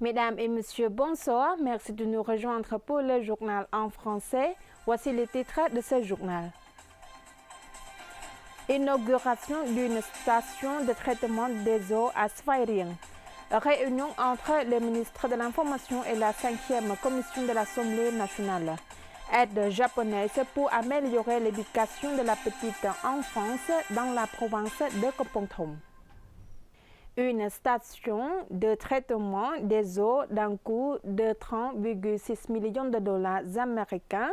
Mesdames et messieurs, bonsoir. Merci de nous rejoindre pour le journal en français. Voici les titres de ce journal. Inauguration d'une station de traitement des eaux à Sveiring. Réunion entre le ministre de l'Information et la 5e commission de l'Assemblée nationale. Aide japonaise pour améliorer l'éducation de la petite enfance dans la province de Kompong-Thom. Une station de traitement des eaux d'un coût de 30,6 millions de dollars américains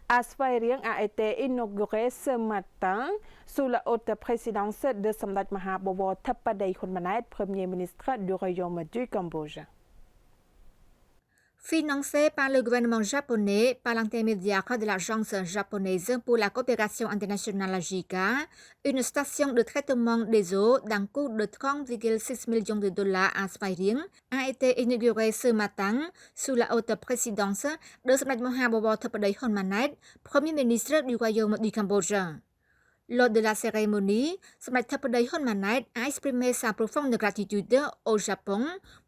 à Sveiring a été inaugurée ce matin sous la haute présidence de Samdech Mahabobor Theppaday Hun Manet, Premier ministre du Royaume du Cambodge. Financé par le gouvernement japonais par l'intermédiaire de l'Agence japonaise pour la coopération internationale JICA, une station de traitement des eaux d'un coût de 30,6 millions de dollars à Sveiring a été inaugurée ce matin sous la haute présidence de Samdech Mahabobor Theppaday Hun Manet, Premier ministre du Royaume du Cambodge. Lors de la cérémonie, Samdech Theppaday Hun Manet a exprimé sa profonde gratitude au Japon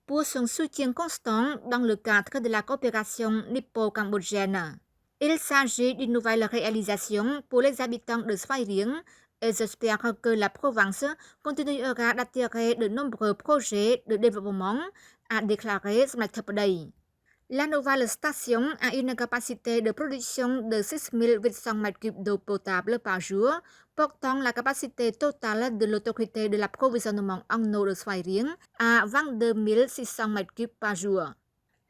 pour son soutien constant dans le cadre de la coopération nippo-cambodgienne. Il s'agit d'une nouvelle réalisation pour les habitants de Sveiring et j'espère que la province continuera d'attirer de nombreux projets de développement, a déclaré Samdech Theppaday. La nouvelle station a une capacité de production de 6 800 m3 d'eau potable par jour, portant la capacité totale de l'autorité de l'approvisionnement en eau de Sveiring à 22 600 m3 par jour.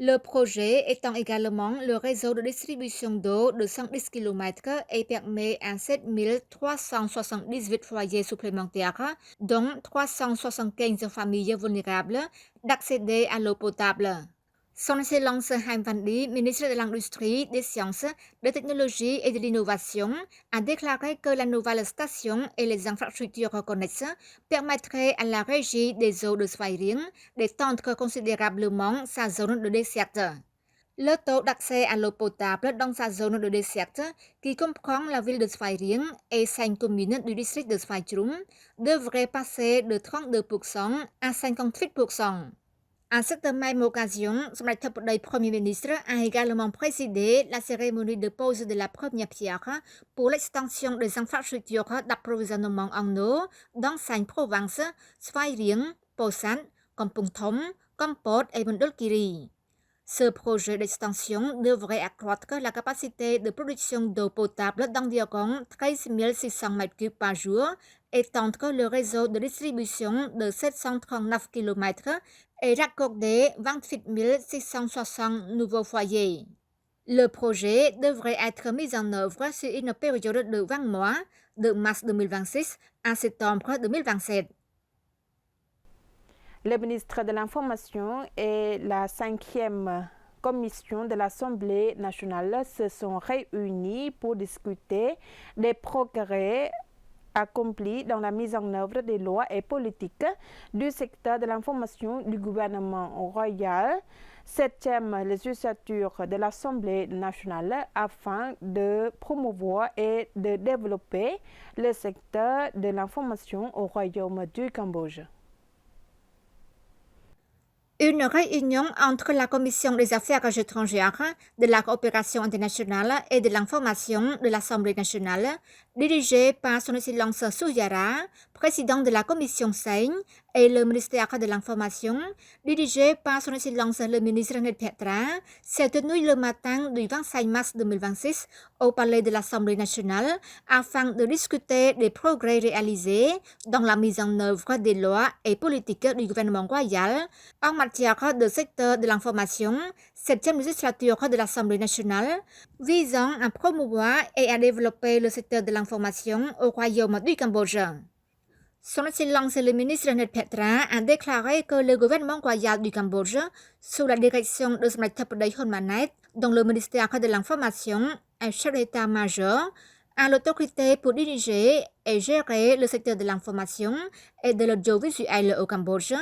Le projet étend également le réseau de distribution d'eau de 110 km et permet à 7 378 foyers supplémentaires, dont 375 familles vulnérables, d'accéder à l'eau potable. Son Excellence Haim Van Dy, ministre de l'Industrie, des Sciences, de Technologie et de l'Innovation, a déclaré que la nouvelle station et les infrastructures connexes permettraient à la régie des eaux de Sveiring d'étendre considérablement sa zone de desserte. Le taux d'accès à l'eau potable dans sa zone de desserte, qui comprend la ville de Sveiring et 5 communes du district de Sveitrung, devrait passer de 32% à 58%. À cette même occasion, Samdech Theppaday Premier ministre a également présidé la cérémonie de pose de la première pierre pour l'extension des infrastructures d'approvisionnement en eau dans 5 provinces, Sveiring, Posan, Kompong-Thom, Kampot et Mondulkiri. Ce projet d'extension devrait accroître la capacité de production d'eau potable d'environ 13 600 m3 par jour, étendre le réseau de distribution de 739 km et raccorder 28 660 nouveaux foyers. Le projet devrait être mis en œuvre sur une période de 20 mois, de mars 2026 à septembre 2027. Le ministre de l'Information et la 5e commission de l'Assemblée nationale se sont réunis pour discuter des progrès accomplis dans la mise en œuvre des lois et politiques du secteur de l'information du gouvernement royal, 7e législature de l'Assemblée nationale, afin de promouvoir et de développer le secteur de l'information au Royaume du Cambodge. Une réunion entre la Commission des Affaires étrangères, de la coopération internationale et de l'information de l'Assemblée nationale, dirigée par Son Excellence Suyara, président de la Commission Seigne, et le ministère de l'Information, dirigé par Son Excellence le ministre Ned Petra, s'est tenue le matin du 25 mars 2026 au Palais de l'Assemblée nationale afin de discuter des progrès réalisés dans la mise en œuvre des lois et politiques du gouvernement royal en matière de secteur de l'information, 7e législature de l'Assemblée nationale, visant à promouvoir et à développer le secteur de l'information au Royaume du Cambodge. Son Excellence le ministre Ned Petra a déclaré que le gouvernement royal du Cambodge, sous la direction de Samdech Theppaday Hun Manet, dont le ministère de l'Information est chef d'état-major, a l'autorité pour diriger et gérer le secteur de l'information et de l'audiovisuel au Cambodge,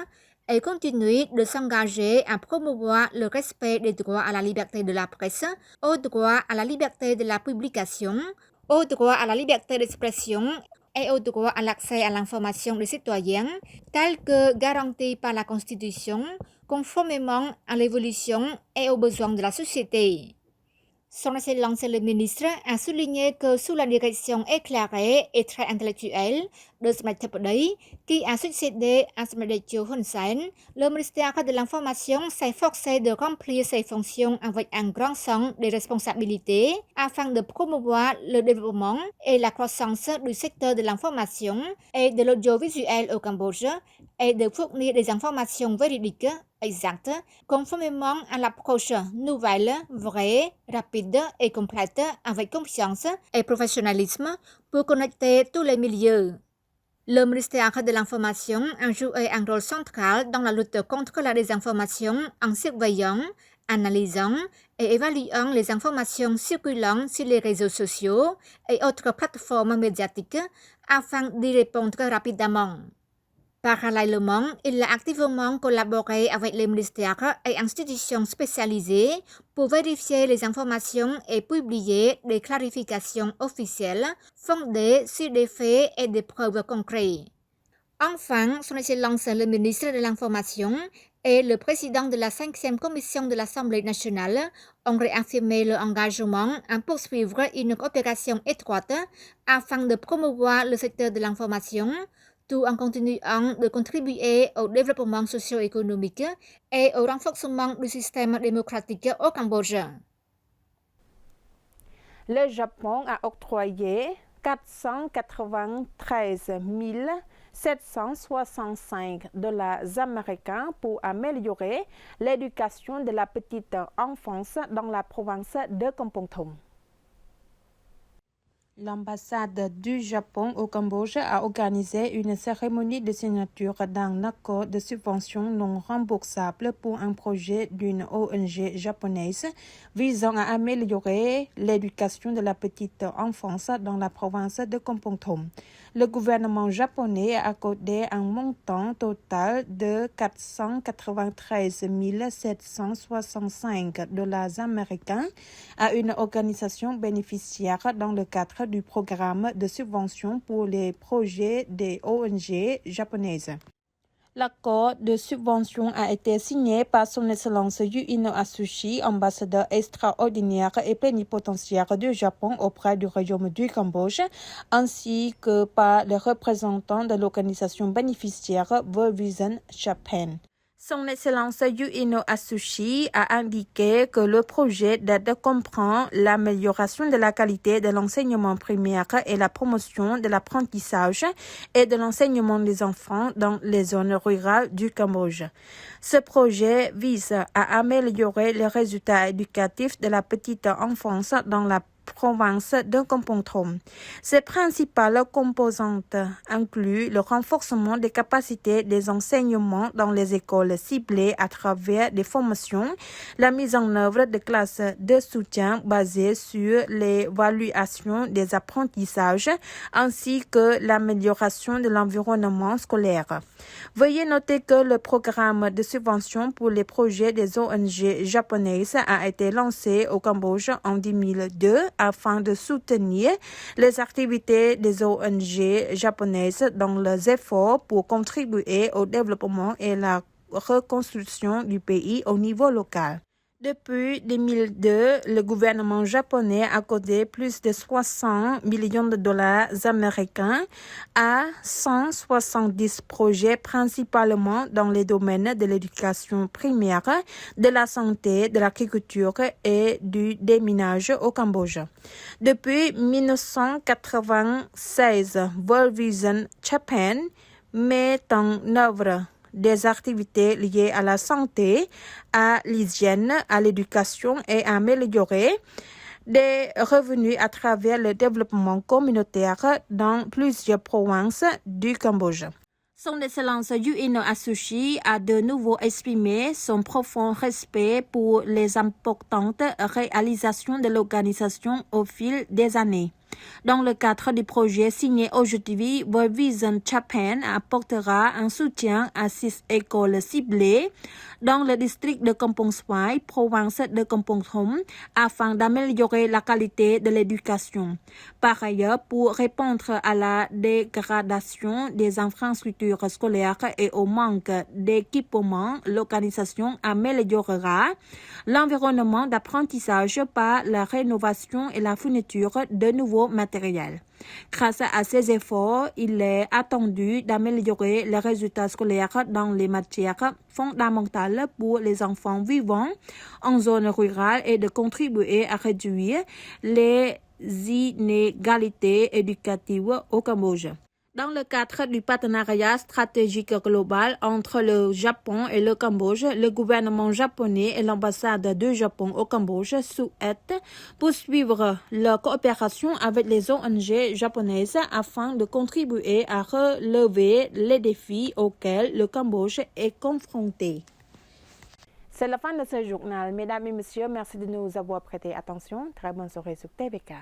et continue de s'engager à promouvoir le respect des droits à la liberté de la presse, au droit à la liberté de la publication, au droit à la liberté d'expression et au droit à l'accès à l'information des citoyens, tel que garanti par la Constitution, conformément à l'évolution et aux besoins de la société. Son Excellence le ministre a souligné que sous la direction éclairée et très intellectuelle de Samdech Thepady, qui a succédé à Samdech Chú Hun Sen, le ministère de l'Information s'est forcé de remplir ses fonctions avec un grand sens de responsabilité afin de promouvoir le développement et la croissance du secteur de l'information et de l'audiovisuel au Cambodge et de fournir des informations véridiques, exactes, conformément à l'approche nouvelle, vraie, rapide et complète avec confiance et professionnalisme pour connecter tous les milieux. Le ministère de l'Information a joué un rôle central dans la lutte contre la désinformation en surveillant, analysant et évaluant les informations circulant sur les réseaux sociaux et autres plateformes médiatiques afin d'y répondre rapidement. Parallèlement, il a activement collaboré avec les ministères et institutions spécialisées pour vérifier les informations et publier des clarifications officielles fondées sur des faits et des preuves concrètes. Enfin, Son Excellence le ministre de l'Information et le président de la 5e commission de l'Assemblée nationale ont réaffirmé leur engagement à poursuivre une coopération étroite afin de promouvoir le secteur de l'information, tout en continuant de contribuer au développement socio-économique et au renforcement du système démocratique au Cambodge. Le Japon a octroyé 493 765 $ américains pour améliorer l'éducation de la petite enfance dans la province de Kampong Thom. L'ambassade du Japon au Cambodge a organisé une cérémonie de signature d'un accord de subvention non remboursable pour un projet d'une ONG japonaise visant à améliorer l'éducation de la petite enfance dans la province de Kampong Thom. Le gouvernement japonais a accordé un montant total de 493 765 $ américains à une organisation bénéficiaire dans le cadre du programme de subvention pour les projets des ONG japonaises. L'accord de subvention a été signé par Son Excellence Yuino Asushi, ambassadeur extraordinaire et plénipotentiaire du Japon auprès du Royaume du Cambodge, ainsi que par les représentants de l'organisation bénéficiaire World Vision Japan. Son Excellence Yuino Asushi a indiqué que le projet d'aide comprend l'amélioration de la qualité de l'enseignement primaire et la promotion de l'apprentissage et de l'enseignement des enfants dans les zones rurales du Cambodge. Ce projet vise à améliorer les résultats éducatifs de la petite enfance dans la province de Kampong Thom. Ses principales composantes incluent le renforcement des capacités des enseignements dans les écoles ciblées à travers des formations, la mise en œuvre de classes de soutien basées sur l'évaluation des apprentissages, ainsi que l'amélioration de l'environnement scolaire. Veuillez noter que le programme de subvention pour les projets des ONG japonaises a été lancé au Cambodge en 2002 afin de soutenir les activités des ONG japonaises dans leurs efforts pour contribuer au développement et la reconstruction du pays au niveau local. Depuis 2002, le gouvernement japonais a accordé plus de 60 millions de dollars américains à 170 projets principalement dans les domaines de l'éducation primaire, de la santé, de l'agriculture et du déminage au Cambodge. Depuis 1996, World Vision Japan met en œuvre des activités liées à la santé, à l'hygiène, à l'éducation et à améliorer des revenus à travers le développement communautaire dans plusieurs provinces du Cambodge. Son Excellence Yuino Asushi a de nouveau exprimé son profond respect pour les importantes réalisations de l'organisation au fil des années. Dans le cadre du projet signé aujourd'hui, World Vision Japan apportera un soutien à 6 écoles ciblées dans le district de Kampong Swai, province de Kampong Thom, afin d'améliorer la qualité de l'éducation. Par ailleurs, pour répondre à la dégradation des infrastructures scolaires et au manque d'équipement, l'organisation améliorera l'environnement d'apprentissage par la rénovation et la fourniture de nouveaux matériels. Grâce à ces efforts, il est attendu d'améliorer les résultats scolaires dans les matières fondamentales pour les enfants vivant en zone rurale et de contribuer à réduire les inégalités éducatives au Cambodge. Dans le cadre du partenariat stratégique global entre le Japon et le Cambodge, le gouvernement japonais et l'ambassade du Japon au Cambodge souhaitent poursuivre leur coopération avec les ONG japonaises afin de contribuer à relever les défis auxquels le Cambodge est confronté. C'est la fin de ce journal. Mesdames et messieurs, merci de nous avoir prêté attention. Très bonne soirée sur TVK.